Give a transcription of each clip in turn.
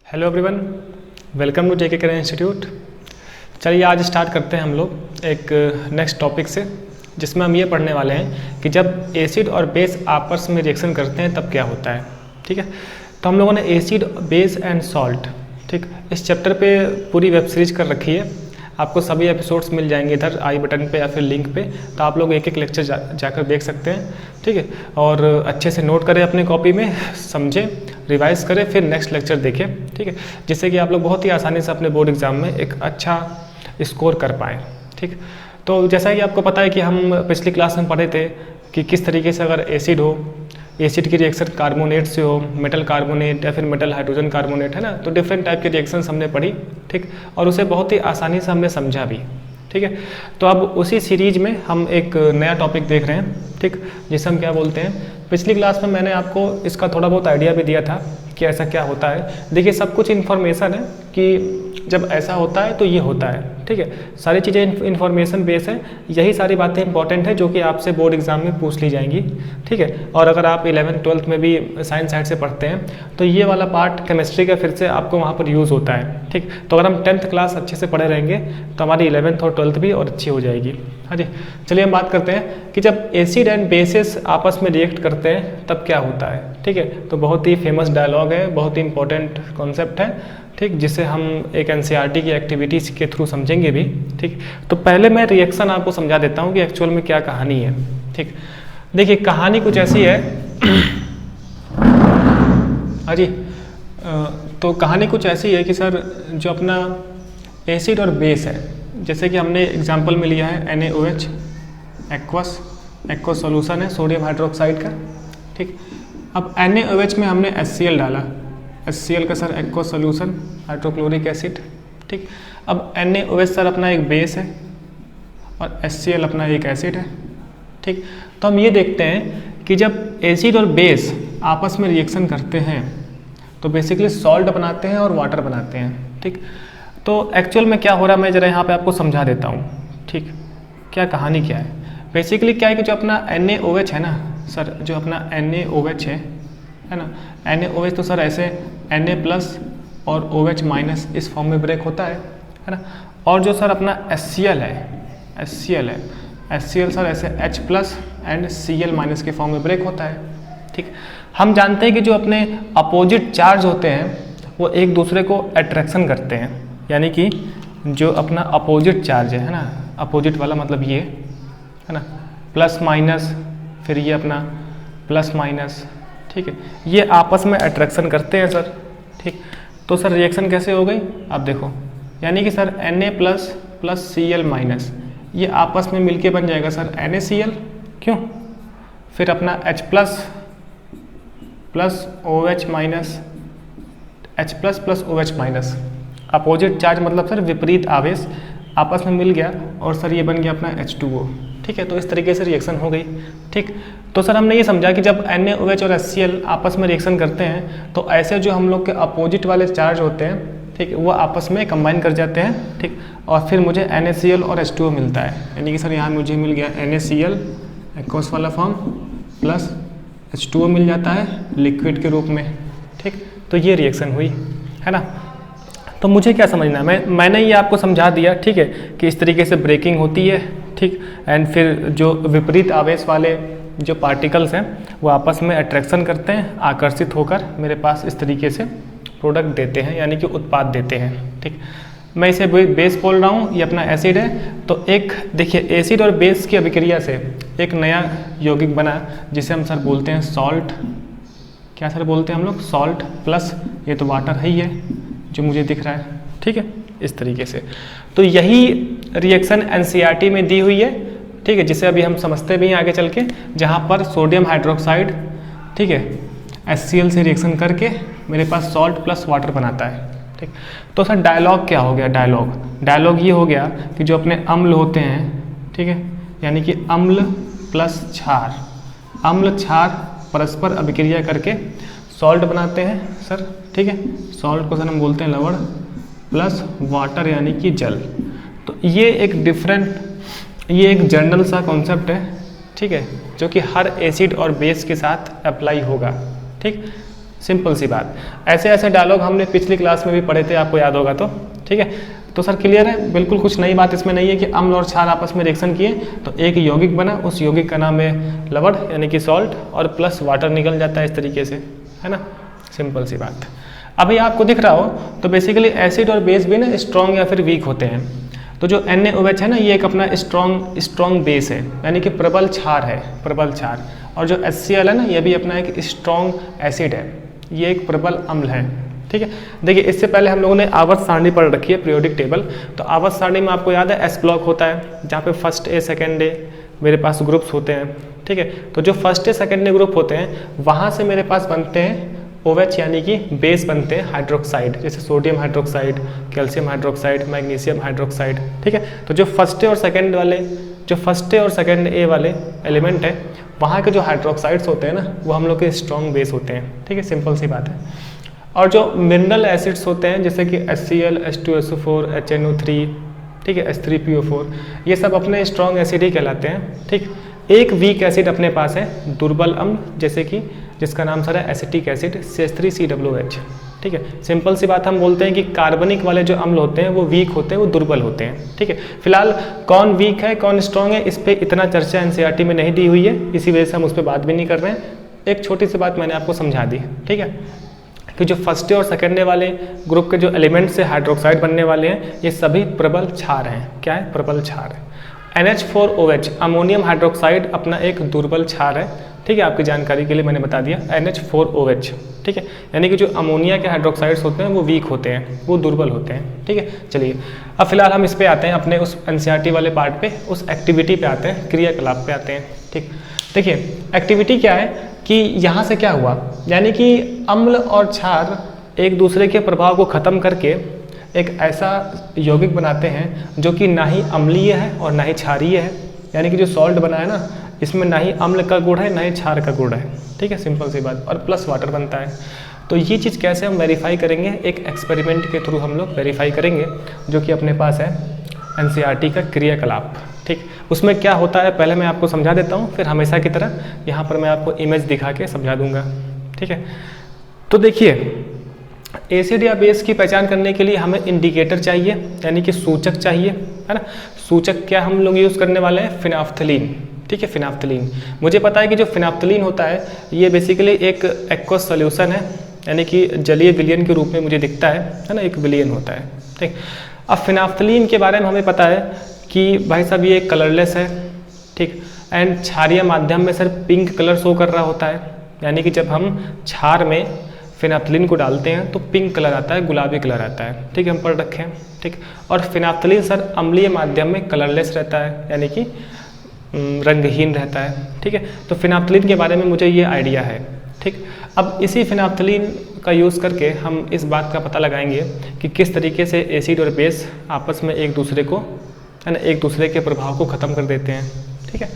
Hello everyone, welcome to JK career institute. चलिए आज start करते हैं हम लोग एक नेक्स्ट टॉपिक से, जिसमें हम ये पढ़ने वाले हैं कि जब एसिड और बेस आपस में रिएक्शन करते हैं तब क्या होता है। ठीक है, तो हम लोगों ने एसिड, बेस एंड सॉल्ट, ठीक, इस चैप्टर पे पूरी वेब सीरीज कर रखी है। आपको सभी एपिसोड्स मिल जाएंगे इधर आई बटन पे या फिर लिंक पे, तो आप लोग एक एक लेक्चर जाकर देख सकते हैं। ठीक है, और अच्छे से नोट करें अपने कॉपी में, समझें, रिवाइज करें, फिर नेक्स्ट लेक्चर देखें। ठीक है, जिससे कि आप लोग बहुत ही आसानी से अपने बोर्ड एग्जाम में एक अच्छा स्कोर कर पाएँ। ठीक, तो जैसा कि आपको पता है कि हम पिछली क्लास में पढ़े थे कि किस तरीके से अगर एसिड हो, एसिड की रिएक्शन कार्बोनेट से हो, मेटल कार्बोनेट या फिर मेटल हाइड्रोजन कार्बोनेट, है ना, तो डिफरेंट टाइप के रिएक्शंस हमने पढ़ी। ठीक, और उसे बहुत ही आसानी से हमने समझा भी। ठीक है, तो अब उसी सीरीज में हम एक नया टॉपिक देख रहे हैं, ठीक, जिसे हम क्या बोलते हैं। पिछली क्लास में मैंने आपको इसका थोड़ा बहुत आइडिया भी दिया था कि ऐसा क्या होता है। देखिए, सब कुछ इन्फॉर्मेशन है कि जब ऐसा होता है तो ये होता है। ठीक है, सारी चीज़ें इन्फॉर्मेशन बेस है, यही सारी बातें इंपॉर्टेंट है जो कि आपसे बोर्ड एग्जाम में पूछ ली जाएंगी। ठीक है, और अगर आप 11th-12th में भी साइंस साइड से पढ़ते हैं तो ये वाला पार्ट केमिस्ट्री का फिर से आपको वहाँ पर यूज़ होता है। ठीक, तो अगर हम 10th क्लास अच्छे से पढ़े रहेंगे तो हमारी 11th और 12th भी और अच्छी हो जाएगी। हाँ जी, चलिए हम बात करते हैं कि जब एसिड एंड बेसिस आपस में रिएक्ट करते हैं तब क्या होता है। ठीक है, तो बहुत ही फेमस डायलॉग है, बहुत ही इंपॉर्टेंट कॉन्सेप्ट है। ठीक, जिसे हम एक एनसीईआरटी की एक्टिविटीज़ के थ्रू समझेंगे भी। ठीक, तो पहले मैं रिएक्शन आपको समझा देता हूँ कि एक्चुअल में क्या कहानी है। ठीक, देखिए कहानी कुछ ऐसी है। हाँ जी, तो कहानी कुछ ऐसी है कि सर जो अपना एसिड और बेस है, जैसे कि हमने एग्जांपल में लिया है NaOH, एक्वस सॉल्यूशन है सोडियम हाइड्रोक्साइड का। ठीक, अब NaOH में हमने HCl डाला, HCl का sir aqueous solution hydrochloric acid. ठीक, अब NaOH सर अपना एक बेस है और HCl अपना एक एसिड है। ठीक, तो हम ये देखते हैं कि जब एसिड और बेस आपस में रिएक्शन करते हैं तो बेसिकली सॉल्ट बनाते हैं और वाटर बनाते हैं। ठीक, तो एक्चुअल में क्या हो रहा है मैं ज़रा यहाँ पे आपको समझा देता हूँ। ठीक, क्या कहानी क्या है। बेसिकली क्या है कि जो अपना NaOH है ना सर, जो अपना NaOH है ना, NaOH तो सर ऐसे Na+ और OH- इस फॉर्म में ब्रेक होता है ना। और जो सर अपना HCl है, HCl सर ऐसे H+ एंड Cl- के फॉर्म में ब्रेक होता है। ठीक, हम जानते हैं कि जो अपने अपोजिट चार्ज होते हैं वो एक दूसरे को अट्रैक्शन करते हैं, यानी कि जो अपना अपोजिट चार्ज है ना, अपोजिट वाला मतलब ये है ना, +-, फिर ये अपना +-। ठीक है, ये आपस में अट्रैक्शन करते हैं सर। ठीक, तो सर रिएक्शन कैसे हो गई आप देखो, यानी कि सर Na+ + Cl- ये आपस में मिलके बन जाएगा सर NaCl। क्यों, फिर अपना H+ + OH-, H+ + OH-, opposite charge मतलब सर विपरीत आवेश आपस में मिल गया और सर ये बन गया अपना H2O। ठीक है, तो इस तरीके से रिएक्शन हो गई। ठीक, तो सर हमने ये समझा कि जब NaOH और HCl आपस में रिएक्शन करते हैं तो ऐसे जो हम लोग के अपोजिट वाले चार्ज होते हैं, ठीक, वो आपस में कंबाइन कर जाते हैं। ठीक, और फिर मुझे NaCl और H2O मिलता है, यानी कि सर यहाँ मुझे मिल गया NaCl एक्वस वाला फॉर्म प्लस H2O मिल जाता है लिक्विड के रूप में। ठीक, तो ये रिएक्शन हुई है ना। तो मुझे क्या समझना है, मैंने ये आपको समझा दिया। ठीक है, कि इस तरीके से ब्रेकिंग होती है। ठीक, एंड फिर जो विपरीत आवेश वाले जो पार्टिकल्स हैं वो आपस में अट्रैक्शन करते हैं, आकर्षित होकर मेरे पास इस तरीके से प्रोडक्ट देते हैं, यानी कि उत्पाद देते हैं। ठीक, मैं इसे बेस बोल रहा हूँ, ये अपना एसिड है। तो एक देखिए एसिड और बेस की अभिक्रिया से एक नया यौगिक बना जिसे हम सर बोलते हैं सॉल्ट। क्या सर बोलते हैं हम लोग, सॉल्ट प्लस ये तो वाटर ही है जो मुझे दिख रहा है। ठीक है, इस तरीके से। तो यही रिएक्शन एनसीईआरटी में दी हुई है। ठीक है, जिसे अभी हम समझते भी हैं आगे चल के, जहाँ पर सोडियम हाइड्रोक्साइड, ठीक है, HCl से रिएक्शन करके मेरे पास सॉल्ट प्लस वाटर बनाता है। ठीक, तो सर डायलॉग क्या हो गया, डायलॉग ये हो गया कि जो अपने अम्ल होते हैं, ठीक है, यानी कि अम्ल प्लस क्षार, अम्ल क्षार परस्पर अभिक्रिया करके सॉल्ट बनाते हैं सर। ठीक है, सॉल्ट को सर हम बोलते हैं लवण प्लस वाटर यानी कि जल। तो ये एक जनरल सा कॉन्सेप्ट है। ठीक है, जो कि हर एसिड और बेस के साथ अप्लाई होगा। ठीक, सिंपल सी बात। ऐसे ऐसे डायलॉग हमने पिछली क्लास में भी पढ़े थे, आपको याद होगा तो, ठीक है। तो सर क्लियर है, बिल्कुल कुछ नई बात इसमें नहीं है कि अम्ल और क्षार आपस में रिएक्शन किए तो एक यौगिक बना, उस यौगिक का नाम है लवण यानी कि सॉल्ट, और प्लस वाटर निकल जाता है इस तरीके से, है ना, सिंपल सी बात। अभी आपको दिख रहा हो तो बेसिकली एसिड और बेस भी ना स्ट्रॉन्ग या फिर वीक होते हैं। तो जो NaOH है ना, ये एक अपना स्ट्रॉन्ग बेस है, यानी कि प्रबल क्षार है, प्रबल क्षार। और जो HCl है ना, ये भी अपना एक स्ट्रॉन्ग एसिड है, ये एक प्रबल अम्ल है, ठीक है। देखिए इससे पहले हम लोगों ने आवर्त सारणी पढ़ रखी है, पीरियोडिक टेबल। तो आवर्त सारणी में आपको याद है S ब्लॉक होता है, जहाँ पे फर्स्ट ए सेकेंड ए मेरे पास ग्रुप्स होते हैं, ठीक है। तो जो first A second A group होते हैं वहाँ से मेरे पास बनते हैं OH यानी कि बेस बनते हैं हाइड्रोक्साइड, जैसे sodium hydroxide, calcium hydroxide, magnesium hydroxide, ठीक है। तो जो फर्स्ट ए और सेकेंड ए वाले एलिमेंट है वहाँ के जो हाइड्रोक्साइड्स होते हैं ना, वो हम लोग के स्ट्रॉन्ग बेस होते हैं, ठीक है, सिंपल सी बात है। और जो मिनरल एसिड्स होते हैं जैसे कि HCl, H2SO4, HNO3, ठीक है, H3PO4, ये सब अपने स्ट्रॉन्ग एसिड ही कहलाते हैं, ठीक। एक वीक एसिड अपने पास है दुर्बल अम्ल, जैसे कि जिसका नाम सर है एसिटिक एसिड CH3COOH, ठीक है। सिंपल सी बात, हम बोलते हैं कि कार्बनिक वाले जो अम्ल होते हैं वो वीक होते हैं, वो दुर्बल होते हैं, ठीक है। फिलहाल कौन वीक है कौन स्ट्रॉन्ग है इस पर इतना चर्चा NCERT में नहीं दी हुई है, इसी वजह से हम उस पर बात भी नहीं कर रहे हैं। एक छोटी सी बात मैंने आपको समझा दी, ठीक है, कि जो फर्स्ट और सेकेंड वाले ग्रुप के जो एलिमेंट से हाइड्रोक्साइड बनने वाले हैं ये सभी प्रबल क्षार हैं। क्या है? प्रबल क्षार है। NH4OH अमोनियम हाइड्रोक्साइड अपना एक दुर्बल क्षार है, ठीक है, आपकी जानकारी के लिए मैंने बता दिया NH4OH, ठीक है। यानी कि जो अमोनिया के हाइड्रोक्साइड्स होते हैं वो वीक होते हैं, वो दुर्बल होते हैं, ठीक है। चलिए अब फिलहाल हम इस पे आते हैं, अपने उस NCERT वाले पार्ट पे, उस एक्टिविटी पे आते हैं, क्रियाकलाप पे आते हैं, ठीक। देखिए एक्टिविटी क्या है कि यहाँ से क्या हुआ, यानी कि अम्ल और क्षार एक दूसरे के प्रभाव को ख़त्म करके एक ऐसा यौगिक बनाते हैं जो कि ना ही अम्लीय है और ना ही क्षारीय है। यानी कि जो सॉल्ट बना है ना, इसमें ना ही अम्ल का गुण है ना ही क्षार का गुण है, ठीक है, सिंपल सी बात, और प्लस वाटर बनता है। तो ये चीज़ कैसे हम वेरीफाई करेंगे, एक एक्सपेरिमेंट के थ्रू हम लोग वेरीफाई करेंगे, जो कि अपने पास है NCERT का क्रियाकलाप, ठीक। उसमें क्या होता है पहले मैं आपको समझा देता हूँ, फिर हमेशा की तरह यहाँ पर मैं आपको इमेज दिखा के समझा दूंगा, ठीक है। तो देखिए एसिड या बेस की पहचान करने के लिए हमें इंडिकेटर चाहिए, यानी कि सूचक चाहिए, है ना। सूचक क्या हम लोग यूज़ करने वाले हैं? फिनाफ्थलीन, ठीक है, फिनाफ्थलीन। मुझे पता है कि जो फिनाफ्थलीन होता है ये बेसिकली एक एक्वस सॉल्यूशन है, यानी कि जलीय विलयन के रूप में मुझे दिखता है ना, एक विलयन होता है, ठीक। अब फिनाफ्थलीन के बारे में हमें पता है कि भाई साहब ये कलरलेस है, ठीक, एंड क्षारीय माध्यम में सर पिंक कलर शो कर रहा होता है, यानी कि जब हम क्षार में फिनाफ्थलीन को डालते हैं तो पिंक कलर आता है, गुलाबी कलर आता है, ठीक है, हम पढ़ रखे हैं, ठीक। और फिनाफ्थलीन सर अम्लीय माध्यम में कलरलेस रहता है, यानी कि रंगहीन रहता है, ठीक है। तो फिनाफ्थलीन के बारे में मुझे ये आइडिया है, ठीक। अब इसी फिनाफ्थलीन का यूज़ करके हम इस बात का पता लगाएंगे कि किस तरीके से एसिड और बेस आपस में एक दूसरे को, है ना, एक दूसरे के प्रभाव को ख़त्म कर देते हैं, ठीक है।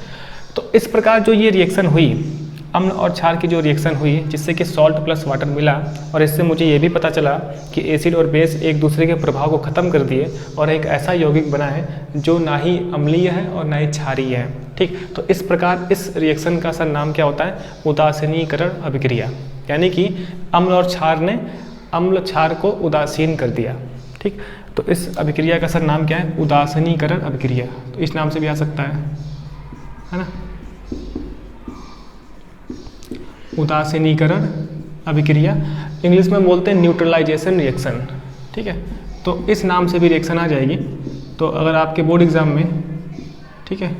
तो इस प्रकार जो ये रिएक्शन हुई, अम्ल और क्षार की जो रिएक्शन हुई, जिससे कि सॉल्ट प्लस वाटर मिला, और इससे मुझे ये भी पता चला कि एसिड और बेस एक दूसरे के प्रभाव को ख़त्म कर दिए और एक ऐसा यौगिक बना है जो ना ही अम्लीय है और ना ही क्षारीय है, ठीक। तो इस प्रकार इस रिएक्शन का सर नाम क्या होता है? उदासीनीकरण अभिक्रिया, यानी कि अम्ल और क्षार ने अम्ल क्षार को उदासीन कर दिया, ठीक। तो इस अभिक्रिया का सर नाम क्या है? उदासीनीकरण अभिक्रिया। तो इस नाम से भी आ सकता है ना, उदासीनीकरण अभिक्रिया। इंग्लिश में बोलते हैं न्यूट्रलाइजेशन रिएक्शन, ठीक है। तो इस नाम से भी रिएक्शन आ जाएगी। तो अगर आपके बोर्ड एग्जाम में, ठीक है,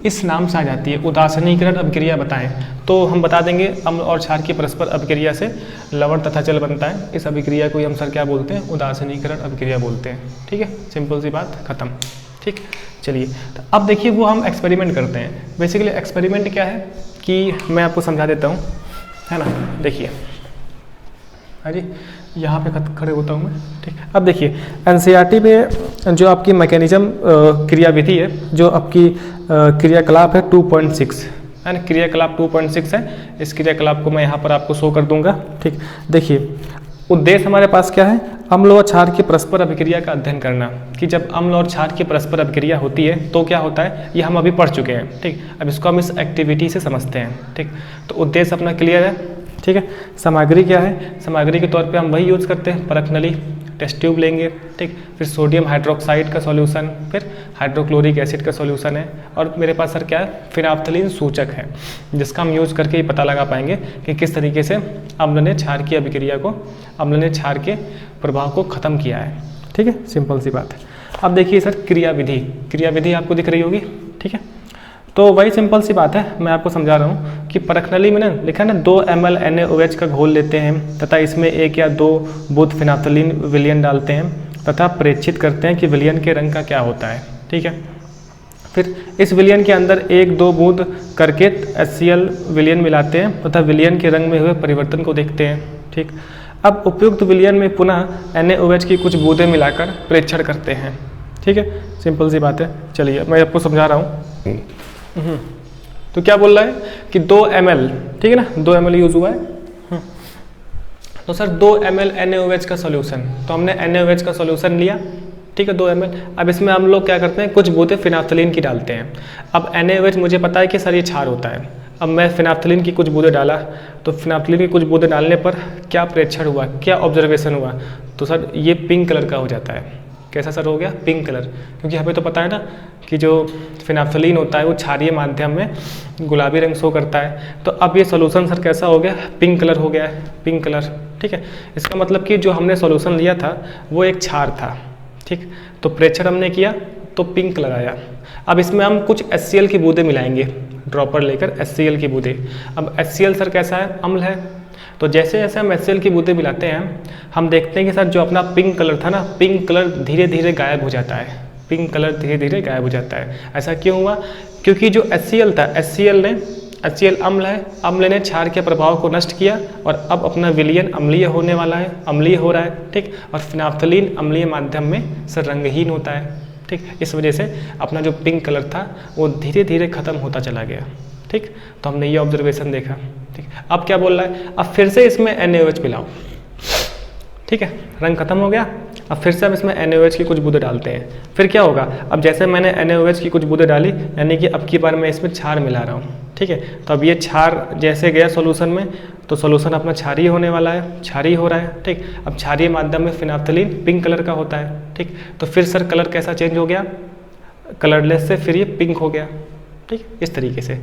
इस नाम से आ जाती है उदासीनीकरण अभिक्रिया बताएं, तो हम बता देंगे अम्ल और क्षार की परस्पर अभिक्रिया से लवण तथा जल बनता है। इस अभिक्रिया को हम सर क्या बोलते हैं? उदासीनीकरण अभिक्रिया बोलते हैं, ठीक है, सिंपल सी बात, खत्म, ठीक। चलिए तो अब देखिए वो हम एक्सपेरिमेंट करते हैं। बेसिकली एक्सपेरिमेंट क्या है कि मैं आपको समझा देता हूँ, है ना। देखिए हाँ जी, यहाँ पे खड़े होता हूँ मैं, ठीक। अब देखिए NCERT में जो आपकी मैकेनिज्म क्रियाविधि है, जो आपकी क्रियाकलाप है 2.6, है ना, क्रियाकलाप 2.6 है। इस क्रियाकलाप को मैं यहाँ पर आपको शो कर दूंगा, ठीक। देखिए उद्देश्य हमारे पास क्या है? अम्ल और क्षार की परस्पर अभिक्रिया का अध्ययन करना, कि जब अम्ल और क्षार की परस्पर अभिक्रिया होती है तो क्या होता है, ये हम अभी पढ़ चुके हैं, ठीक। अब इसको हम इस एक्टिविटी से समझते हैं, ठीक। तो उद्देश्य अपना क्लियर है, ठीक है। सामग्री क्या है, सामग्री के तौर पे हम वही यूज़ करते हैं, परख नली, टेस्ट ट्यूब लेंगे, ठीक। फिर सोडियम हाइड्रोक्साइड का सॉल्यूशन, फिर हाइड्रोक्लोरिक एसिड का सॉल्यूशन है, और मेरे पास सर क्या है, फिनाप्थलीन सूचक है, जिसका हम यूज़ करके ही पता लगा पाएंगे कि किस तरीके से अम्ल ने क्षार की अभिक्रिया को, अम्ल ने क्षार के प्रभाव को ख़त्म किया है, ठीक है। सिंपल सी बात है। अब देखिए सर क्रियाविधि, क्रियाविधि आपको दिख रही होगी, ठीक है। तो वही सिंपल सी बात है, मैं आपको समझा रहा हूँ कि परख नली में ना लिखा है ना 2 ml NaOH का घोल लेते हैं तथा इसमें 1 या 2 बूंद फिनाप्थलीन विलयन डालते हैं तथा प्रेक्षित करते हैं कि विलयन के रंग का क्या होता है, ठीक है। फिर इस विलयन के अंदर 1-2 बूंद करके HCl विलयन मिलाते हैं तथा विलयन के रंग में हुए परिवर्तन को देखते हैं, ठीक। अब उपयुक्त विलयन में पुनः NaOH की कुछ बूंदें मिलाकर प्रेक्षण करते हैं, ठीक है। सिंपल सी बात है। चलिए मैं आपको समझा रहा हूँ। तो क्या बोल रहा है कि 2 ml, ठीक है ना, 2 ml यूज हुआ है। तो सर 2 ml NaOH का सॉल्यूशन, तो हमने NaOH का सॉल्यूशन लिया, ठीक है, 2 ml। अब इसमें हम लोग क्या करते हैं, कुछ बूंदें फिनाप्थलीन की डालते हैं। अब NaOH मुझे पता है कि सर ये क्षार होता है। अब मैं फिनाप्थलीन की कुछ बूंदें डाला, तो फिनाप्थलीन की कुछ बूंदें डालने पर क्या प्रेक्षण हुआ, क्या ऑब्जर्वेशन हुआ, तो सर ये पिंक कलर का हो जाता है। कैसा सर हो गया, पिंक कलर, क्योंकि हमें तो पता है ना कि जो फिनाप्थलीन होता है वो क्षारीय माध्यम में गुलाबी रंग शो करता है। तो अब ये सॉल्यूशन सर कैसा हो गया, पिंक कलर हो गया है, पिंक कलर, ठीक है। इसका मतलब कि जो हमने सॉल्यूशन लिया था वो एक क्षार था, ठीक। तो प्रेक्षण हमने किया तो पिंक कलर आया। अब इसमें हम कुछ HCl की बूंदें मिलाएंगे, ड्रॉपर लेकर HCl की बूंदें। अब HCl सर कैसा है, अम्ल है। तो जैसे जैसे हम HCl की बूंदें मिलाते हैं, हम देखते हैं कि सर जो अपना पिंक कलर था ना, पिंक कलर धीरे धीरे गायब हो जाता है, पिंक कलर धीरे धीरे गायब हो जाता है। ऐसा क्यों हुआ, क्योंकि जो HCl था, HCl अम्ल है, अम्ल ने क्षार के प्रभाव को नष्ट किया और अब अपना विलयन अम्लीय होने वाला है, अम्लीय हो रहा है, ठीक। और फिनाप्थलीन अम्लीय माध्यम में सर रंगहीन होता है, ठीक। इस वजह से अपना जो पिंक कलर था वो धीरे धीरे खत्म होता चला गया, ठीक। तो हमने ये ऑब्जर्वेशन देखा, ठीक। अब क्या बोल रहा है, अब फिर से इसमें NaOH मिलाओ, ठीक है, रंग खत्म हो गया। अब फिर से हम इसमें NaOH की कुछ बूंदें डालते हैं, फिर क्या होगा, अब जैसे मैंने NaOH की कुछ बूंदें डाली, यानी कि अब की बार मैं इसमें क्षार मिला रहा हूँ, ठीक है। तो अब ये क्षार जैसे गया सॉल्यूशन में, तो सॉल्यूशन अपना क्षारीय होने वाला है, क्षारीय हो रहा है, ठीक। अब क्षारीय माध्यम में फिनाप्थलीन पिंक कलर का होता है, ठीक। तो फिर सर कलर कैसा चेंज हो गया, कलरलेस से फिर ये पिंक हो गया, ठीक, इस तरीके से,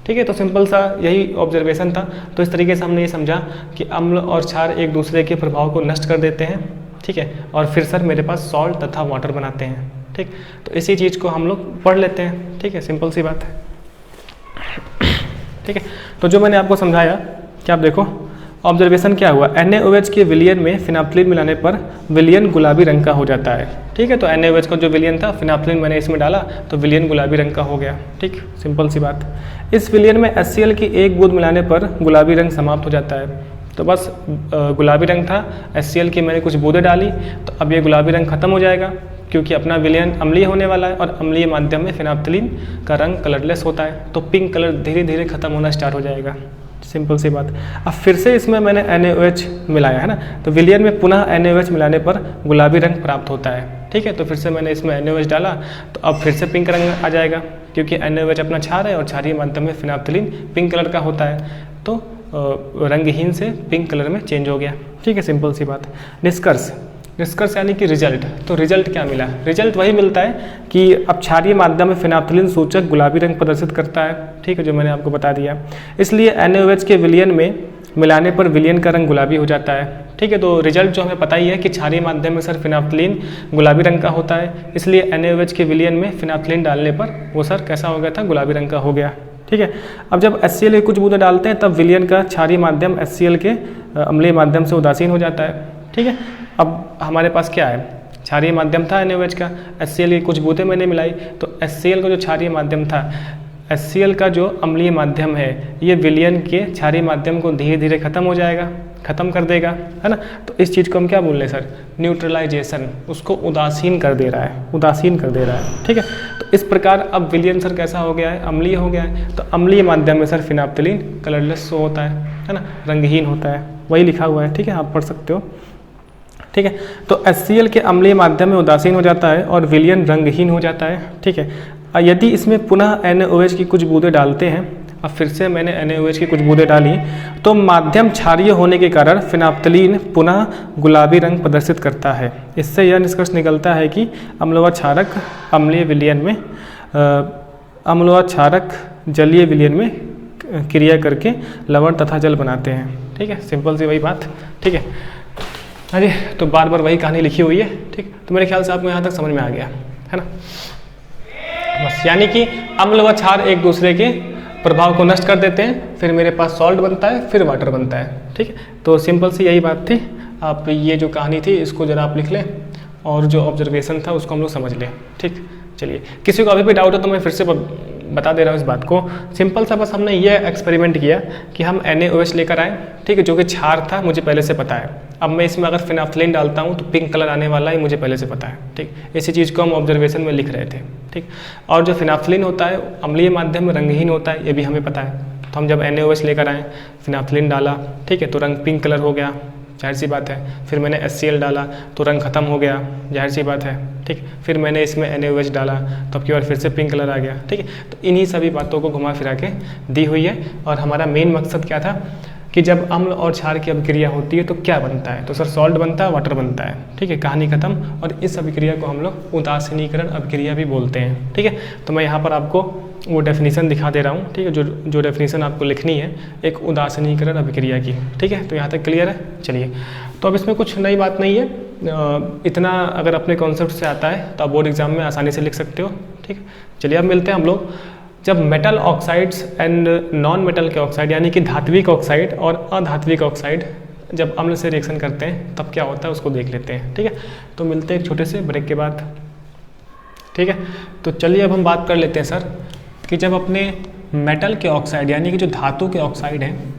ठीक है। तो सिंपल सा यही ऑब्जर्वेशन था। तो इस तरीके से हमने ये समझा कि अम्ल और क्षार एक दूसरे के प्रभाव को नष्ट कर देते हैं, ठीक है, और फिर सर मेरे पास सॉल्ट तथा वाटर बनाते हैं, ठीक। तो इसी चीज़ को हम लोग पढ़ लेते हैं, ठीक है, सिंपल सी बात है, ठीक है। तो जो मैंने आपको समझाया, क्या आप देखो ऑब्जर्वेशन क्या हुआ, NaOH के विलयन में फिनाप्थलीन मिलाने पर विलयन गुलाबी रंग का हो जाता है, ठीक है। तो NaOH का जो विलयन था, फिनाप्थलीन मैंने इसमें डाला तो विलयन गुलाबी रंग का हो गया, ठीक, सिंपल सी बात। इस विलयन में HCl की 1 बूंद मिलाने पर गुलाबी रंग समाप्त हो जाता है। तो बस गुलाबी रंग था, HCl की मैंने कुछ बूंदें डाली, तो अब ये गुलाबी रंग खत्म हो जाएगा, क्योंकि अपना विलयन अम्लीय होने वाला है और अम्लीय माध्यम में फिनाप्थलीन का रंग कलरलेस होता है, तो पिंक कलर धीरे धीरे खत्म होना स्टार्ट हो जाएगा, सिंपल सी बात। अब फिर से इसमें मैंने NaOH मिलाया है ना, तो विलयन में पुनः NaOH मिलाने पर गुलाबी रंग प्राप्त होता है, ठीक है। तो फिर से मैंने इसमें NaOH डाला, तो अब फिर से पिंक रंग आ जाएगा, क्योंकि NaOH अपना क्षार है और क्षारीय माध्यम में फिनाप्थलीन पिंक कलर का होता है, तो रंगहीन से पिंक कलर में चेंज हो गया, ठीक है, सिंपल सी बात। निष्कर्ष यानी कि रिजल्ट, तो रिजल्ट क्या मिला, रिजल्ट वही मिलता है कि अब क्षारीय माध्यम में फिनाप्थलीन सूचक गुलाबी रंग प्रदर्शित करता है, ठीक है, जो मैंने आपको बता दिया। इसलिए NaOH के विलयन में मिलाने पर विलयन का रंग गुलाबी हो जाता है, ठीक है। तो रिजल्ट जो हमें पता ही है कि क्षारीय माध्यम में सर फिनाप्थलीन गुलाबी रंग का होता है, इसलिए NaOH के विलयन में फिनाप्थलीन डालने पर वो सर कैसा हो गया था, गुलाबी रंग का हो गया, ठीक है। अब जब HCl के कुछ बूंदें डालते हैं तब विलयन का क्षारीय माध्यम HCl के अम्लीय माध्यम से उदासीन हो जाता है, ठीक है। अब हमारे पास क्या है, क्षारीय माध्यम था NaOH का, HCl की कुछ बूंदें मैंने मिलाई, तो HCl का जो क्षारीय माध्यम था, HCl का जो अम्लीय माध्यम है, ये विलयन के क्षारीय माध्यम को धीरे धीरे खत्म हो जाएगा, खत्म कर देगा, है ना। तो इस चीज़ को हम क्या बोल रहे हैं सर, न्यूट्रलाइजेशन, उसको उदासीन कर दे रहा है, उदासीन कर दे रहा है, ठीक है। तो इस प्रकार अब विलयन सर कैसा हो गया है, अम्लीय हो गया है। तो अम्लीय माध्यम में सर फिनाप्थलीन कलरलेस शो होता है ना, रंगहीन होता है, वही लिखा हुआ है, ठीक है, आप पढ़ सकते हो, ठीक है। तो HCl के अम्लीय माध्यम में उदासीन हो जाता है और विलयन रंगहीन हो जाता है, ठीक है। यदि इसमें पुनः NaOH की कुछ बूंदें डालते हैं अब फिर से मैंने NaOH की कुछ बूंदें डाली तो माध्यम क्षारीय होने के कारण फिनाप्थलीन पुनः गुलाबी रंग प्रदर्शित करता है। इससे यह निष्कर्ष निकलता है कि अम्ल व क्षारक अम्लीय विलयन में अम्ल व क्षारक जलीय विलयन में क्रिया करके लवण तथा जल बनाते हैं। ठीक है, सिंपल सी वही बात। ठीक है, हाँ जी, तो बार बार वही कहानी लिखी हुई है। ठीक, तो मेरे ख्याल से आपको यहाँ तक समझ में आ गया है ना। बस यानी कि अम्ल व क्षार एक दूसरे के प्रभाव को नष्ट कर देते हैं, फिर मेरे पास सॉल्ट बनता है, फिर वाटर बनता है। ठीक है, तो सिंपल सी यही बात थी। आप ये जो कहानी थी इसको जरा आप लिख लें और जो ऑब्जर्वेशन था उसको हम लोग समझ लें। ठीक, चलिए, किसी को अभी भी डाउट हो तो मैं फिर से बता दे रहा हूँ इस बात को। सिंपल सा बस हमने ये एक्सपेरिमेंट किया कि हम NaOH लेकर आए, ठीक है, जो कि क्षार था, मुझे पहले से पता है। अब मैं इसमें अगर फिनाफ्थलीन डालता हूँ तो पिंक कलर आने वाला है, मुझे पहले से पता है। ठीक, इसी चीज़ को हम ऑब्जर्वेशन में लिख रहे थे। ठीक, और जो फिनाफ्थलीन होता है अम्लीय माध्यम में रंगहीन होता है, ये भी हमें पता है। तो हम जब NaOH लेकर आए, फिनाफ्थलीन डाला, ठीक है, तो रंग पिंक कलर हो गया, जाहिर सी बात है। फिर मैंने HCl डाला तो रंग ख़त्म हो गया, जाहिर सी बात है। ठीक, फिर मैंने इसमें NaOH डाला तो अब की बार फिर से पिंक कलर आ गया। ठीक है, तो इन्हीं सभी बातों को घुमा फिरा के दी हुई है। और हमारा मेन मकसद क्या था कि जब अम्ल और क्षार की अभिक्रिया होती है तो क्या बनता है, तो सर सॉल्ट बनता है, वाटर बनता है। ठीक है, कहानी खत्म। और इस अभिक्रिया को हम लोग उदासीनीकरण अभिक्रिया भी बोलते हैं। ठीक है, तो मैं यहाँ पर आपको वो डेफिनेशन दिखा दे रहा हूँ। ठीक है, जो डेफिनेशन आपको लिखनी है एक उदासीनीकरण अभिक्रिया की। ठीक है, तो यहाँ तक क्लियर है। चलिए, तो अब इसमें कुछ नई बात नहीं है, इतना अगर अपने कॉन्सेप्ट से आता है तो आप बोर्ड एग्जाम में आसानी से लिख सकते हो। ठीक, चलिए अब मिलते हैं हम लोग जब metal oxides and non metal के ऑक्साइड यानी कि धात्विक ऑक्साइड और अधात्विक ऑक्साइड जब अम्ल से रिएक्शन करते हैं तब क्या होता है उसको देख लेते हैं। ठीक है, तो मिलते हैं एक छोटे से ब्रेक के बाद। ठीक है, तो चलिए अब हम बात कर लेते हैं सर कि जब अपने मेटल के ऑक्साइड यानी कि जो धातु के ऑक्साइड हैं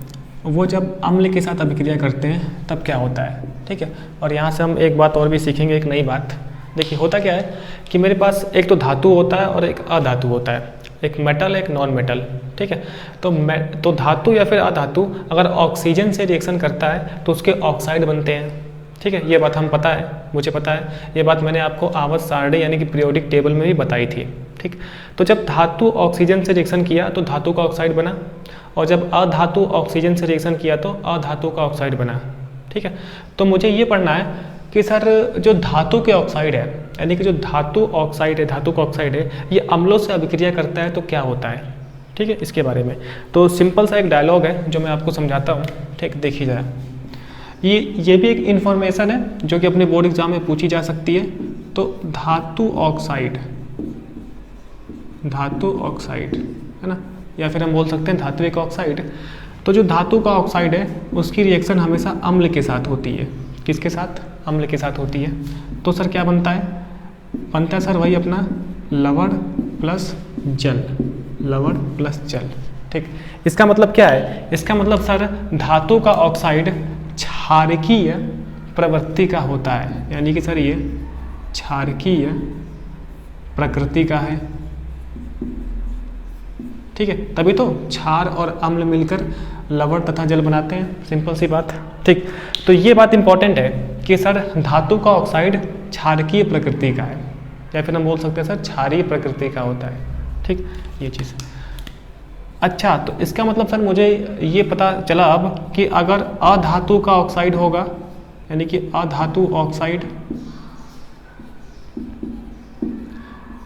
वो जब अम्ल के साथ अभिक्रिया करते हैं तब क्या होता है। ठीक है, और यहाँ से हम एक बात और भी सीखेंगे, एक नई बात। देखिए, होता क्या है कि मेरे पास एक तो धातु होता है और एक अधातु होता है, एक मेटल एक नॉन मेटल। ठीक है, तो धातु या फिर अधातु अगर ऑक्सीजन से रिएक्शन करता है तो उसके ऑक्साइड बनते हैं। ठीक है, ये बात हम पता है, मुझे पता है, ये बात मैंने आपको आवर्त सारणी यानी कि पीरियोडिक टेबल में भी बताई थी। ठीक, तो जब धातु ऑक्सीजन से रिएक्शन किया तो धातु का ऑक्साइड बना, और जब अधातु ऑक्सीजन से रिएक्शन किया तो अधातु का ऑक्साइड बना। ठीक है, तो मुझे ये पढ़ना है कि सर जो धातु के ऑक्साइड है यानी कि जो धातु ऑक्साइड है, धातु का ऑक्साइड है, ये अम्लों से अभिक्रिया करता है तो क्या होता है। ठीक है, इसके बारे में तो सिंपल सा एक डायलॉग है जो मैं आपको समझाता हूँ। ठीक, देखिए जरा, ये भी एक इन्फॉर्मेशन है जो कि अपने बोर्ड एग्जाम में पूछी जा सकती है। तो धातु ऑक्साइड है ना, या फिर हम बोल सकते हैं धात्विक ऑक्साइड। तो जो धातु का ऑक्साइड है उसकी रिएक्शन हमेशा अम्ल के साथ होती है। किसके साथ? अम्ल के साथ होती है। तो सर क्या बनता है? बनता है सर वही अपना लवण प्लस जल, लवण प्लस जल। ठीक, इसका मतलब क्या है? इसका मतलब सर धातु का ऑक्साइड क्षारकीय प्रवृत्ति का होता है, यानी कि सर ये क्षारकीय प्रकृति का है। ठीक है, तभी तो क्षार और अम्ल मिलकर लवण तथा जल बनाते हैं, सिंपल सी बात। ठीक, तो ये बात इंपॉर्टेंट है कि सर धातु का ऑक्साइड क्षारकीय प्रकृति का है, या फिर हम बोल सकते हैं सर क्षारीय प्रकृति का होता है। ठीक, ये चीज़। अच्छा, तो इसका मतलब सर मुझे ये पता चला अब कि अगर अधातु का ऑक्साइड होगा, यानी कि अधातु ऑक्साइड,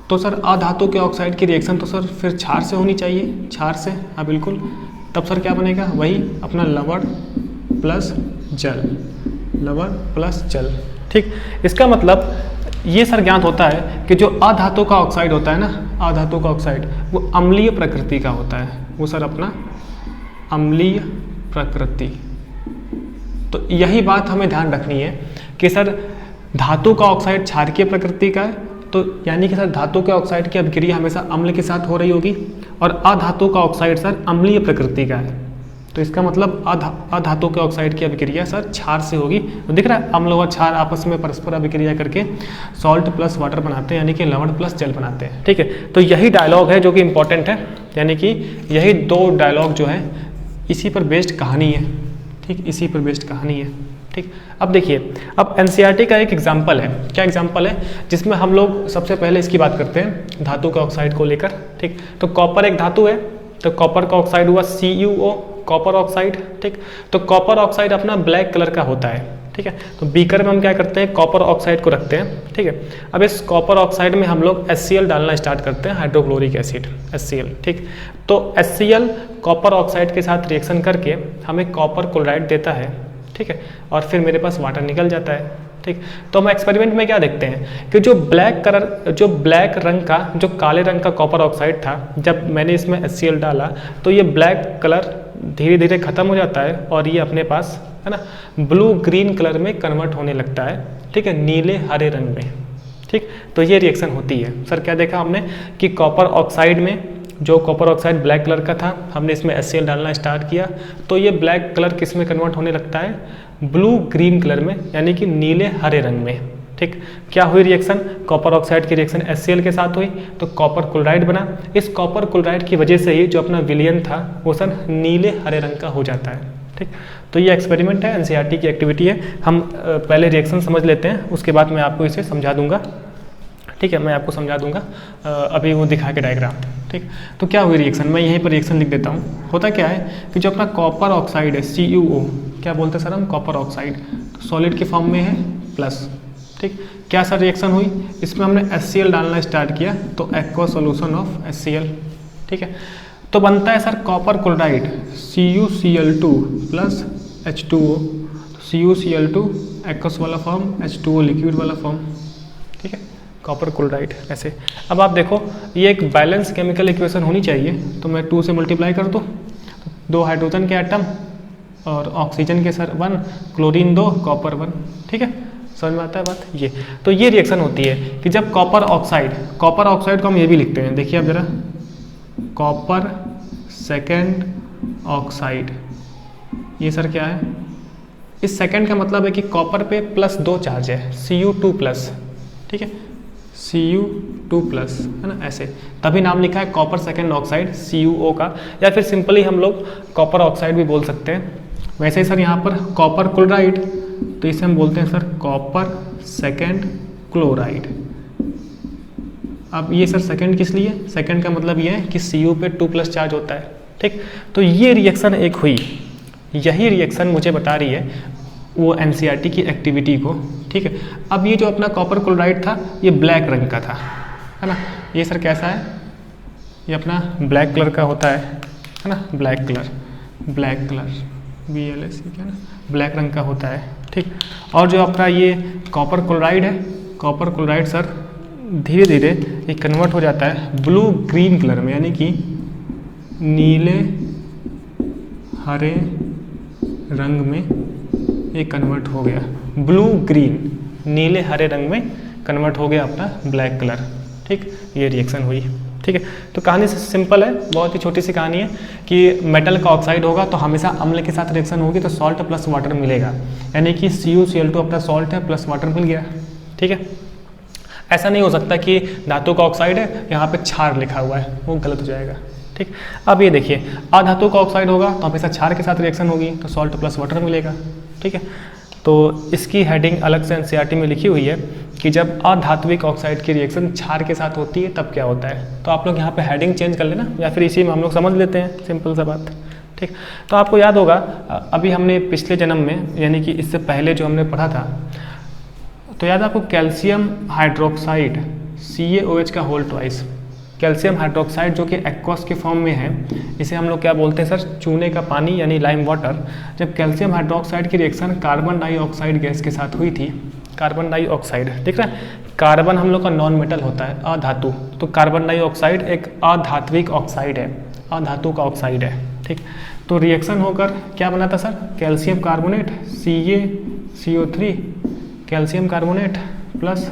तो सर अधातु के ऑक्साइड की रिएक्शन तो सर फिर क्षार से होनी चाहिए, क्षार से। हाँ बिल्कुल, तब सर क्या बनेगा? वही अपना लवण प्लस जल, लवण प्लस जल। ठीक, इसका मतलब ये सर ज्ञात होता है कि जो अधातु का ऑक्साइड होता है ना, अधातु का ऑक्साइड, वो अम्लीय प्रकृति का होता है, वो सर अपना अम्लीय प्रकृति। तो यही बात हमें ध्यान रखनी है कि सर धातु का ऑक्साइड क्षारकीय प्रकृति का है, तो यानी कि सर धातु के ऑक्साइड की अभिक्रिया हमेशा अम्ल के साथ हो रही होगी, और अधातु का ऑक्साइड सर अम्लीय प्रकृति का है। तो इसका मतलब अधातु के ऑक्साइड की अभिक्रिया सर क्षार से होगी। तो दिख रहा है, अम्ल और क्षार आपस में परस्पर अभिक्रिया करके सॉल्ट प्लस वाटर बनाते हैं, यानी कि लवण प्लस जल बनाते हैं। ठीक है, तो यही डायलॉग है जो कि इंपॉर्टेंट है, यानी कि यही दो डायलॉग जो है इसी पर बेस्ड कहानी है। ठीक, इसी पर बेस्ड कहानी है। ठीक, अब देखिए, अब एनसीईआरटी का एक एग्जाम्पल है। क्या एग्जाम्पल है? जिसमें हम लोग सबसे पहले इसकी बात करते हैं धातु के ऑक्साइड को लेकर। ठीक, तो कॉपर एक धातु है, तो कॉपर का ऑक्साइड हुआ CuO, कॉपर ऑक्साइड। ठीक, तो कॉपर ऑक्साइड अपना ब्लैक कलर का होता है। ठीक है, तो बीकर में हम क्या करते हैं, कॉपर ऑक्साइड को रखते हैं। ठीक है, अब इस कॉपर ऑक्साइड में हम लोग HCl डालना स्टार्ट करते हैं, हाइड्रोक्लोरिक एसिड, HCl। ठीक, तो HCl कॉपर ऑक्साइड के साथ रिएक्शन करके हमें कॉपर क्लोराइड देता है। ठीक है, और फिर मेरे पास वाटर निकल जाता है। ठीक, तो हम एक्सपेरिमेंट में क्या देखते हैं कि जो ब्लैक रंग का, जो काले रंग का कॉपर ऑक्साइड था, जब मैंने इसमें HCl डाला तो ये ब्लैक कलर धीरे धीरे खत्म हो जाता है और ये अपने पास, है ना, ब्लू ग्रीन कलर में कन्वर्ट होने लगता है। ठीक है, नीले हरे रंग में। ठीक, तो ये रिएक्शन होती है। सर क्या देखा हमने कि कॉपर ऑक्साइड में, जो कॉपर ऑक्साइड ब्लैक कलर का था, हमने इसमें HCl डालना स्टार्ट किया तो ये ब्लैक कलर किस में कन्वर्ट होने लगता है, ब्लू ग्रीन कलर में, यानी कि नीले हरे रंग में। ठीक, क्या हुई रिएक्शन, कॉपर ऑक्साइड की रिएक्शन HCl के साथ हुई तो कॉपर क्लोराइड बना। इस कॉपर क्लोराइड की वजह से ही जो अपना विलयन था वो सर नीले हरे रंग का हो जाता है। ठीक, तो ये एक्सपेरिमेंट है, NCERT की एक्टिविटी है। हम पहले रिएक्शन समझ लेते हैं, उसके बाद मैं आपको इसे समझा दूंगा। ठीक है, मैं आपको समझा दूंगा अभी वो दिखा के डायग्राम। ठीक, तो क्या हुई रिएक्शन, मैं यहीं पर रिएक्शन लिख देता हूँ। होता क्या है कि जो अपना कॉपर ऑक्साइड है CuO, क्या बोलते हैं सर हम, कॉपर ऑक्साइड, तो सॉलिड के फॉर्म में है प्लस। ठीक, क्या सर रिएक्शन हुई, इसमें हमने HCl डालना स्टार्ट किया तो एक्वा सॉल्यूशन ऑफ HCl। ठीक है, तो बनता है sir copper chloride CuCl2 plus H2O, CuCl2 aqueous वाला फॉर्म, H2O लिक्विड वाला फॉर्म। ठीक है, कॉपर क्लोराइड ऐसे। अब आप देखो ये एक बैलेंस केमिकल इक्वेशन होनी चाहिए, तो मैं 2 से मल्टीप्लाई कर दूँ, 2 हाइड्रोजन के एटम और ऑक्सीजन के सर 1, क्लोरीन 2, कॉपर 1। ठीक है, समझ में आता है बात ये। तो ये रिएक्शन होती है कि जब कॉपर ऑक्साइड को हम ये भी लिखते हैं, देखिए आप जरा, कॉपर सेकेंड ऑक्साइड, ये सर क्या है, इस सेकेंड का मतलब है कि कॉपर पे +2 चार्ज है, Cu2 प्लस। ठीक है, Cu2 प्लस, है ना, ऐसे तभी नाम लिखा है कॉपर सेकेंड ऑक्साइड CuO का, या फिर सिंपली हम लोग कॉपर ऑक्साइड भी बोल सकते हैं। वैसे ही सर यहाँ पर कॉपर क्लोराइड, तो इसे हम बोलते हैं सर कॉपर सेकेंड क्लोराइड। अब ये सर सेकंड किस लिए, सेकंड का मतलब ये है कि Cu पे 2+ चार्ज होता है। ठीक, तो ये रिएक्शन एक हुई, यही रिएक्शन मुझे बता रही है वो NCERT की एक्टिविटी को। ठीक है, अब ये जो अपना कॉपर क्लोराइड था ये ब्लैक रंग का था, है ना, ये सर कैसा है, ये अपना ब्लैक कलर का होता है ना, ब्लैक कलर BLS, क्या ना, ब्लैक रंग का होता है। ठीक, और जो अपना ये कॉपर क्लोराइड है, कॉपर क्लोराइड सर धीरे धीरे ये कन्वर्ट हो जाता है ब्लू ग्रीन कलर में, यानी कि नीले हरे रंग में ये कन्वर्ट हो गया, ब्लू ग्रीन, नीले हरे रंग में कन्वर्ट हो गया अपना ब्लैक कलर। ठीक, ये रिएक्शन हुई। ठीक है, तो कहानी सिंपल है, बहुत ही छोटी सी कहानी है कि मेटल का ऑक्साइड होगा तो हमेशा अम्ल के साथ रिएक्शन होगी तो सॉल्ट प्लस वाटर मिलेगा, यानी कि CuCl2 अपना सॉल्ट है प्लस वाटर मिल गया। ठीक है, ऐसा नहीं हो सकता कि धातु का ऑक्साइड है यहाँ पे क्षार लिखा हुआ है, वो गलत हो जाएगा। ठीक, अब ये देखिए अधातु का ऑक्साइड होगा तो हमेशा क्षार के साथ रिएक्शन होगी तो सॉल्ट प्लस वाटर मिलेगा। ठीक है, तो इसकी हेडिंग अलग से NCERT में लिखी हुई है कि जब अधात्विक ऑक्साइड की रिएक्शन क्षार के साथ होती है तब क्या होता है। तो आप लोग यहाँ पे हेडिंग चेंज कर लेना, या फिर इसी में हम लोग समझ लेते हैं, सिंपल सा बात। ठीक, तो आपको याद होगा अभी हमने पिछले जन्म में, यानी कि इससे पहले जो हमने पढ़ा था, तो याद आपको कैल्शियम हाइड्रोक्साइड CaOH का होल ट्वाइस, कैल्शियम हाइड्रोक्साइड जो कि एक्वस के फॉर्म में है, इसे हम लोग क्या बोलते हैं सर, चूने का पानी यानी लाइम वाटर। जब कैल्शियम हाइड्रोक्साइड की रिएक्शन कार्बन डाइऑक्साइड गैस के साथ हुई थी, कार्बन डाइऑक्साइड दिख रहा है, कार्बन हम लोग का नॉन मेटल होता है, अधातु, तो कार्बन डाइऑक्साइड एक अधात्विक ऑक्साइड है, अधातु का ऑक्साइड है। ठीक, तो रिएक्शन होकर क्या बना था sir, calcium carbonate CaCO3, calcium carbonate plus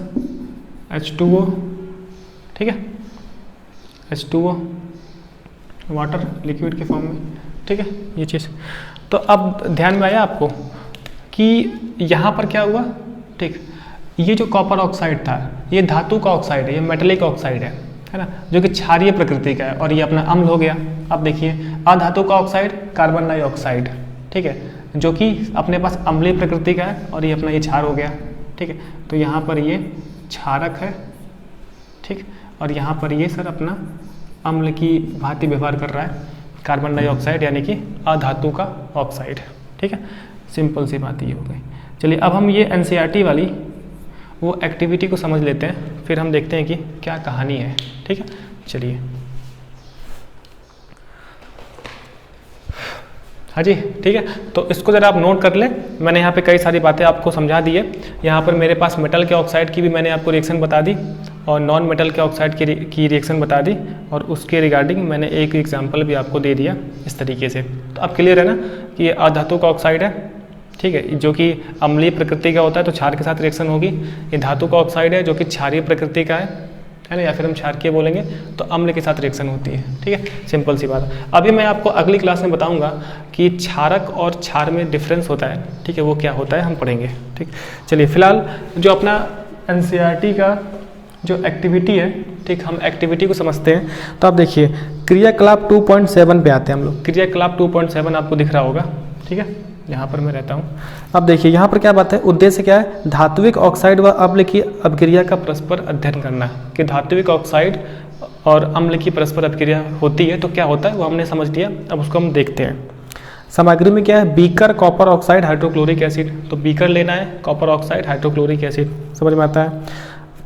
H2O। ठीक है, H2O वाटर लिक्विड के फॉर्म में। ठीक है, ये चीज़ तो अब ध्यान में आया आपको कि यहाँ पर क्या हुआ। ठीक, ये जो कॉपर ऑक्साइड था ये धातु का ऑक्साइड है, ये मेटलिक ऑक्साइड है ना, जो कि क्षारीय प्रकृति का है और ये अपना अम्ल हो गया। अब देखिए अधातु का ऑक्साइड कार्बन डाइऑक्साइड, ठीक है, जो कि अपने पास अम्लीय प्रकृति का है और ये अपना ये क्षार हो गया। ठीक है, तो यहाँ पर ये क्षारक है। ठीक, और यहाँ पर ये सर अपना अम्ल की भांति व्यवहार कर रहा है। कार्बन डाइऑक्साइड यानी कि अधातु का ऑक्साइड। ठीक है, सिंपल सी बात ये हो गई। चलिए अब हम ये एनसीईआरटी वाली वो एक्टिविटी को समझ लेते हैं, फिर हम देखते हैं कि क्या कहानी है। ठीक है, चलिए। हाँ जी, ठीक है, तो इसको ज़रा आप नोट कर लें। मैंने यहाँ पे कई सारी बातें आपको समझा दी है। यहाँ पर मेरे पास मेटल के ऑक्साइड की भी मैंने आपको रिएक्शन बता दी और नॉन मेटल के ऑक्साइड की रिएक्शन बता दी, और उसके रिगार्डिंग मैंने एक एग्जाम्पल भी आपको दे दिया इस तरीके से। तो अब क्लियर है ना कि ये अधातु का ऑक्साइड है, ठीक है, जो कि अम्लीय प्रकृति का होता है तो क्षार के साथ रिएक्शन होगी। ये धातु का ऑक्साइड है जो कि क्षारीय प्रकृति का है ना, या फिर हम क्षारकीय बोलेंगे तो अम्ल के साथ रिएक्शन होती है। ठीक है, सिंपल सी बात। अभी मैं आपको अगली क्लास में बताऊंगा कि क्षारक और क्षार में डिफरेंस होता है। ठीक है, वो क्या होता है हम पढ़ेंगे। ठीक, चलिए फिलहाल जो अपना एनसीईआरटी का जो एक्टिविटी है, ठीक, हम एक्टिविटी को समझते हैं। तो आप देखिए क्रियाकलाप 2.7 पे आते हैं हम लोग। क्रियाकलाप 2.7 आपको दिख रहा होगा। ठीक है, यहाँ पर मैं रहता हूँ। अब देखिए यहाँ पर क्या बात है, उद्देश्य क्या है, धात्विक ऑक्साइड व अम्ल की अभिक्रिया का परस्पर अध्ययन करना है कि धात्विक ऑक्साइड और अम्ल की परस्पर अभिक्रिया होती है तो क्या होता है वो हमने समझ लिया। अब उसको हम देखते हैं। सामग्री में क्या है, beaker copper oxide hydrochloric acid. तो बीकर लेना है, कॉपर ऑक्साइड हाइड्रोक्लोरिक एसिड, समझ में आता है।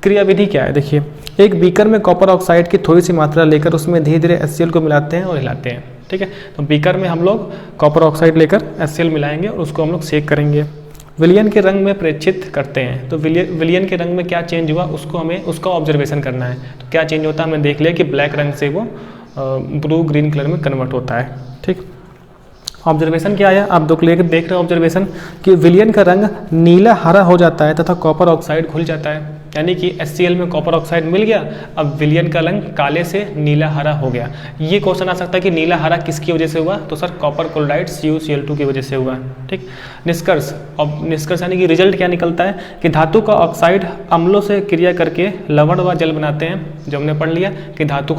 क्रिया विधि क्या है, देखिए एक बीकर में कॉपर ऑक्साइड की थोड़ी सी मात्रा लेकर उसमें धीरे धीरे HCl को मिलाते हैं और हिलाते हैं। ठीक है, तो बीकर में हम लोग कॉपर ऑक्साइड लेकर HCl मिलाएंगे और उसको हम लोग सेक करेंगे। विलयन के रंग में प्रेक्षित करते हैं। तो विलयन के रंग में क्या चेंज हुआ उसको हमें उसका ऑब्जर्वेशन करना है। तो क्या चेंज होता है हमने देख लिया कि ब्लैक रंग से वो ब्लू ग्रीन कलर में कन्वर्ट होता है। ठीक, ऑब्जर्वेशन क्या आया, आप देख रहे हैं ऑब्जर्वेशन कि विलयन का रंग नीला हरा हो जाता है तथा कॉपर ऑक्साइड घुल जाता है। यानी कि HCl में कॉपर ऑक्साइड मिल गया, अब विलयन का रंग काले से नीला हरा हो गया। ये क्वेश्चन आ सकता है कि नीला हरा किसकी वजह से हुआ, तो सर कॉपर क्लोराइड CuCl2 की वजह से हुआ। ठीक, निष्कर्ष, अब निष्कर्ष यानी कि रिजल्ट क्या निकलता है कि धातु का ऑक्साइड अम्लों से क्रिया करके लवण व जल बनाते हैं। जो हमने पढ़ लिया कि धातु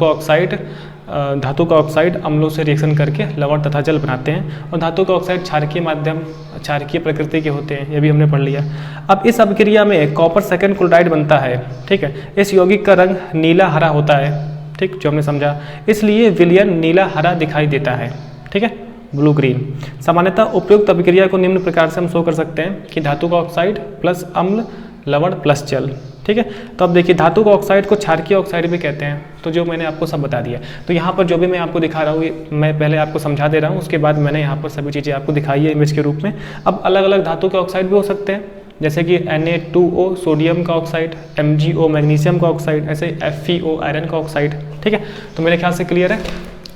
का ऑक्साइड अम्लों से रिएक्शन करके लवण तथा जल बनाते हैं, और धातु का ऑक्साइड क्षारकीय प्रकृति के होते हैं, ये भी हमने पढ़ लिया। अब इस अभिक्रिया में कॉपर सेकंड क्लोराइड बनता है। ठीक है, इस यौगिक का रंग नीला हरा होता है। ठीक, जो हमने समझा, इसलिए विलयन नीला हरा दिखाई देता है। ठीक है, ब्लू ग्रीन। सामान्यतः उपयुक्त अभिक्रिया को निम्न प्रकार से हम शो कर सकते हैं कि धातु का ऑक्साइड प्लस अम्ल लवण प्लस जल। ठीक है, तो अब देखिए धातु का ऑक्साइड को क्षारकीय ऑक्साइड भी कहते हैं। तो जो मैंने आपको सब बता दिया, तो यहाँ पर जो भी मैं आपको दिखा रहा हूँ मैं पहले आपको समझा दे रहा हूँ, उसके बाद मैंने यहाँ पर सभी चीज़ें आपको दिखाई है इमेज के रूप में। अब अलग अलग धातु के ऑक्साइड भी हो सकते हैं, जैसे कि Na2O सोडियम का ऑक्साइड, MgO मैग्नीशियम का ऑक्साइड, ऐसे FeO आयरन का ऑक्साइड। ठीक है, तो मेरे ख्याल से क्लियर है।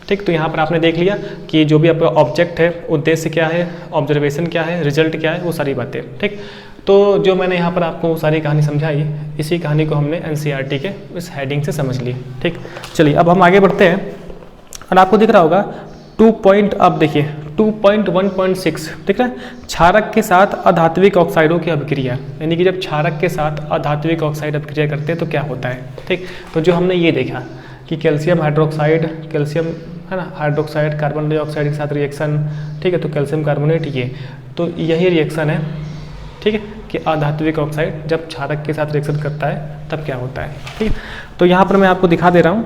ठीक, तो यहाँ पर आपने देख लिया कि जो भी आपका ऑब्जेक्ट है, उद्देश्य क्या है, ऑब्जर्वेशन क्या है, रिजल्ट क्या है, वो सारी बातें। ठीक, तो जो मैंने यहाँ पर आपको सारी कहानी समझाई, इसी कहानी को हमने एनसीईआरटी के इस हेडिंग से समझ ली। ठीक, चलिए अब हम आगे बढ़ते हैं। और आपको दिख रहा होगा 2.1.6 दिख रहा है, क्षारक के साथ अधात्विक ऑक्साइडों की अभिक्रिया। यानी कि जब क्षारक के साथ अधात्विक ऑक्साइड अभिक्रिया करते हैं तो क्या होता है। ठीक, तो जो हमने ये देखा कि कैल्शियम हाइड्रोक्साइड, कैल्शियम है ना, हाइड्रोक्साइड कार्बन डाइऑक्साइड के साथ रिएक्शन। ठीक है, तो कैल्शियम कार्बोनेट, ये तो यही रिएक्शन है। ठीक है, कि अधात्विक ऑक्साइड जब क्षारक के साथ रिएक्शन करता है तब क्या होता है। ठीक है, तो यहाँ पर मैं आपको दिखा दे रहा हूँ।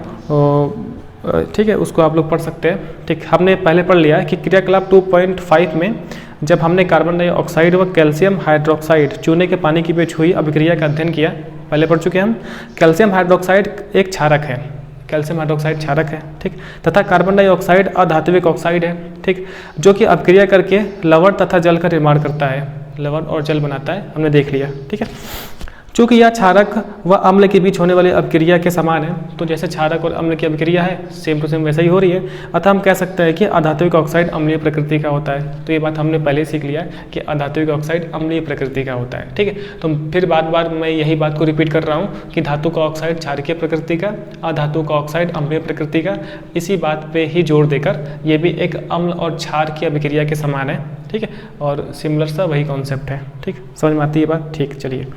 ठीक है, उसको आप लोग पढ़ सकते हैं। ठीक, हमने पहले पढ़ लिया है कि क्रियाकलाप 2.5 में जब हमने कार्बन डाइऑक्साइड व कैल्शियम हाइड्रोक्साइड चूने के पानी की बीच हुई अभिक्रिया का अध्ययन किया। पहले पढ़ चुके हैं हम। कैल्शियम हाइड्रोक्साइड एक क्षारक है, कैल्शियम हाइड्रोक्साइड क्षारक है। ठीक, तथा कार्बन डाइऑक्साइड अधात्विक ऑक्साइड है। ठीक, जो कि अभिक्रिया करके लवण तथा जल का निर्माण करता है, लवण और जल बनाता है, हमने देख लिया। ठीक है, चूँकि यह क्षारक व अम्ल के बीच होने वाली अभिक्रिया के समान है, तो जैसे क्षारक और अम्ल की अभिक्रिया है सेम टू सेम वैसा ही हो रही है, अतः हम कह सकते हैं कि अधात्विक ऑक्साइड अम्लीय प्रकृति का होता है। तो ये बात हमने पहले सीख लिया है कि अधात्विक ऑक्साइड अम्लीय प्रकृति का होता है। ठीक है, तो फिर बार मैं यही बात को रिपीट कर रहा हूँ कि धातु का ऑक्साइड क्षारकीय प्रकृति का, अधातु का ऑक्साइड अम्लीय प्रकृति का। इसी बात पर ही जोर देकर ये भी एक अम्ल और क्षार की अभिक्रिया के समान है। ठीक है, और सिमिलर सा वही कॉन्सेप्ट है। ठीक, समझ में आती है बात। ठीक, चलिए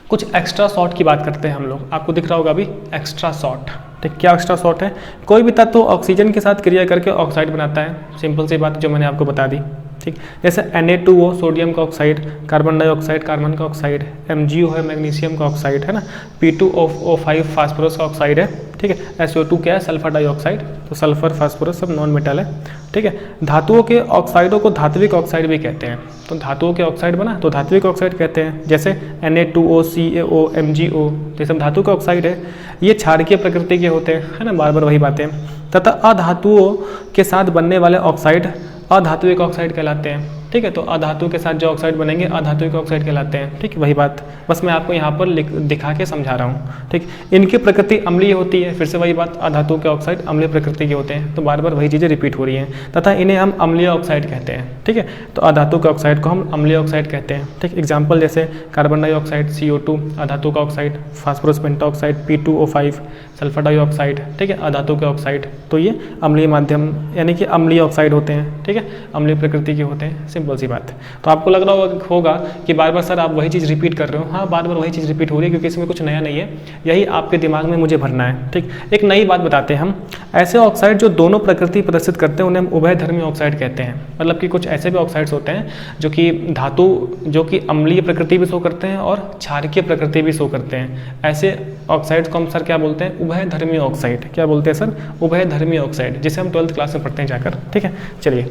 कुछ एक्स्ट्रा शॉर्ट की बात करते हैं हम लोग। आपको दिख रहा होगा अभी एक्स्ट्रा शॉर्ट। ठीक, क्या एक्स्ट्रा शॉर्ट है, कोई भी तत्व ऑक्सीजन के साथ क्रिया करके ऑक्साइड बनाता है। सिंपल सी बात जो मैंने आपको बता दी। ठीक। जैसे Na2O सोडियम का ऑक्साइड, कार्बन डाइऑक्साइड कार्बन का ऑक्साइड, MgO है मैग्नीशियम का ऑक्साइड है ना, P2O5 फास्फोरस का ऑक्साइड है, ठीक है। SO2 क्या है, सल्फर डाइऑक्साइड, तो सल्फर फास्फोरस सब नॉन मेटल है, ठीक है। धातुओं के ऑक्साइडों को धात्विक ऑक्साइड भी कहते हैं, तो धातुओं के ऑक्साइड बना तो धात्विक ऑक्साइड कहते हैं। जैसे Na2O, CaO, MgO, ये सब धातु का ऑक्साइड है, ये क्षारकीय प्रकृति के होते हैं, है ना, बार बार वही बातें। तथा अधातुओं के साथ बनने वाले ऑक्साइड अधात्विक ऑक्साइड कहलाते हैं, ठीक है। तो अधातु के साथ जो ऑक्साइड बनेंगे अधात्विक ऑक्साइड कहलाते हैं, ठीक, वही बात, बस मैं आपको यहाँ पर दिखा के समझा रहा हूँ, ठीक। इनकी प्रकृति अम्लीय होती है, फिर से वही बात, अधातु के ऑक्साइड अम्लीय प्रकृति के होते हैं, तो बार बार वही चीज़ें रिपीट हो रही हैं। तथा इन्हें हम अम्लीय ऑक्साइड कहते हैं, ठीक है। तो अधातु के ऑक्साइड को हम अम्लीय ऑक्साइड कहते हैं, ठीक। एग्जाम्पल जैसे कार्बन डाइऑक्साइड CO2 अधातु का oxide, phosphorus pentoxide P2O5 sulphur dioxide, ठीक है, अधातु के ऑक्साइड, तो ये अम्लीय माध्यम यानी कि अम्लीय ऑक्साइड होते हैं, ठीक है, अम्लीय प्रकृति के होते हैं, सिंपल सी बात। तो आपको लग रहा होगा कि बार बार सर आप वही चीज़ रिपीट कर रहे हो, हाँ बार बार वही चीज़ रिपीट हो रही है क्योंकि इसमें कुछ नया नहीं है, यही आपके दिमाग में मुझे भरना है, ठीक। एक नई बात बताते हैं हम, ऐसे ऑक्साइड जो दोनों प्रकृति प्रदर्शित करते हैं उन्हें हम उभयधर्मी ऑक्साइड कहते हैं। मतलब कि कुछ ऐसे भी ऑक्साइड्स होते हैं जो कि धातु जो कि अम्लीय प्रकृति भी शो करते हैं और क्षारकीय प्रकृति भी शो करते हैं, ऐसे ऑक्साइड्स को हम सर क्या बोलते हैं, उभयधर्मी ऑक्साइड। क्या बोलते हैं सर, उभयधर्मी ऑक्साइड, जिसे हम 12th क्लास में पढ़ते हैं जाकर, ठीक है। चलिए,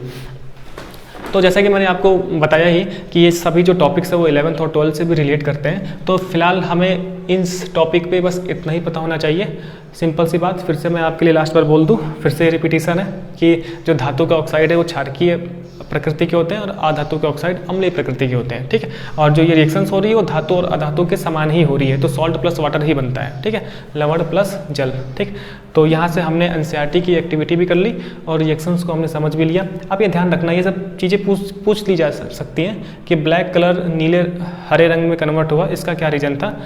तो जैसा कि मैंने आपको बताया ही कि ये सभी जो टॉपिक्स है वो 11th और 12th से भी रिलेट करते हैं, तो फिलहाल हमें इस टॉपिक पे बस इतना ही पता होना चाहिए, सिंपल सी बात। फिर से मैं आपके लिए लास्ट बार बोल दूं, फिर से रिपीटिशन है कि जो धातु का ऑक्साइड है वो क्षारकीय प्रकृति के होते हैं और अधातु के ऑक्साइड अम्लीय प्रकृति के होते हैं, ठीक है। और जो ये रिएक्शंस हो रही है वो धातु और अधातु के समान ही हो रही है, तो सॉल्ट प्लस वाटर ही बनता है, ठीक है, लवण प्लस जल, ठीक। तो यहाँ से हमने एनसीईआरटी की एक्टिविटी भी कर ली और रिएक्शंस को हमने समझ भी लिया। अब ये ध्यान रखना, ये सब चीज़ें पूछ ली जा सकती हैं कि ब्लैक कलर नीले हरे रंग में कन्वर्ट हुआ, इसका क्या रीज़न था,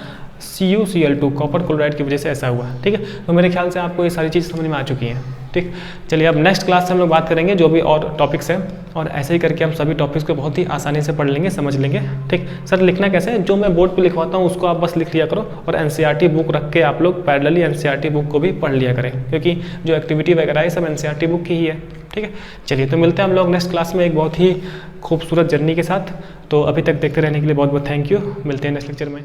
CuCl2 कॉपर क्लोराइड की वजह से ऐसा हुआ, ठीक है। तो मेरे ख्याल से आपको ये सारी चीज़ समझ में आ चुकी हैं, ठीक। चलिए, अब नेक्स्ट क्लास से हम लोग बात करेंगे जो भी और टॉपिक्स हैं, और ऐसे ही करके हम सभी टॉपिक्स को बहुत ही आसानी से पढ़ लेंगे, समझ लेंगे, ठीक। सर लिखना कैसे है, जो मैं बोर्ड पे लिखवाता हूँ उसको आप बस लिख लिया करो, और एनसीईआरटी बुक रख के आप लोग पैरेलली एनसीईआरटी बुक को भी पढ़ लिया करें, क्योंकि जो एक्टिविटी वगैरह है सब एनसीईआरटी बुक की ही है, ठीक है। चलिए, तो मिलते हैं हम लोग नेक्स्ट क्लास में एक बहुत ही खूबसूरत जर्नी के साथ। तो अभी तक देखते रहने के लिए बहुत बहुत थैंक यू, मिलते हैं नेक्स्ट लेक्चर में।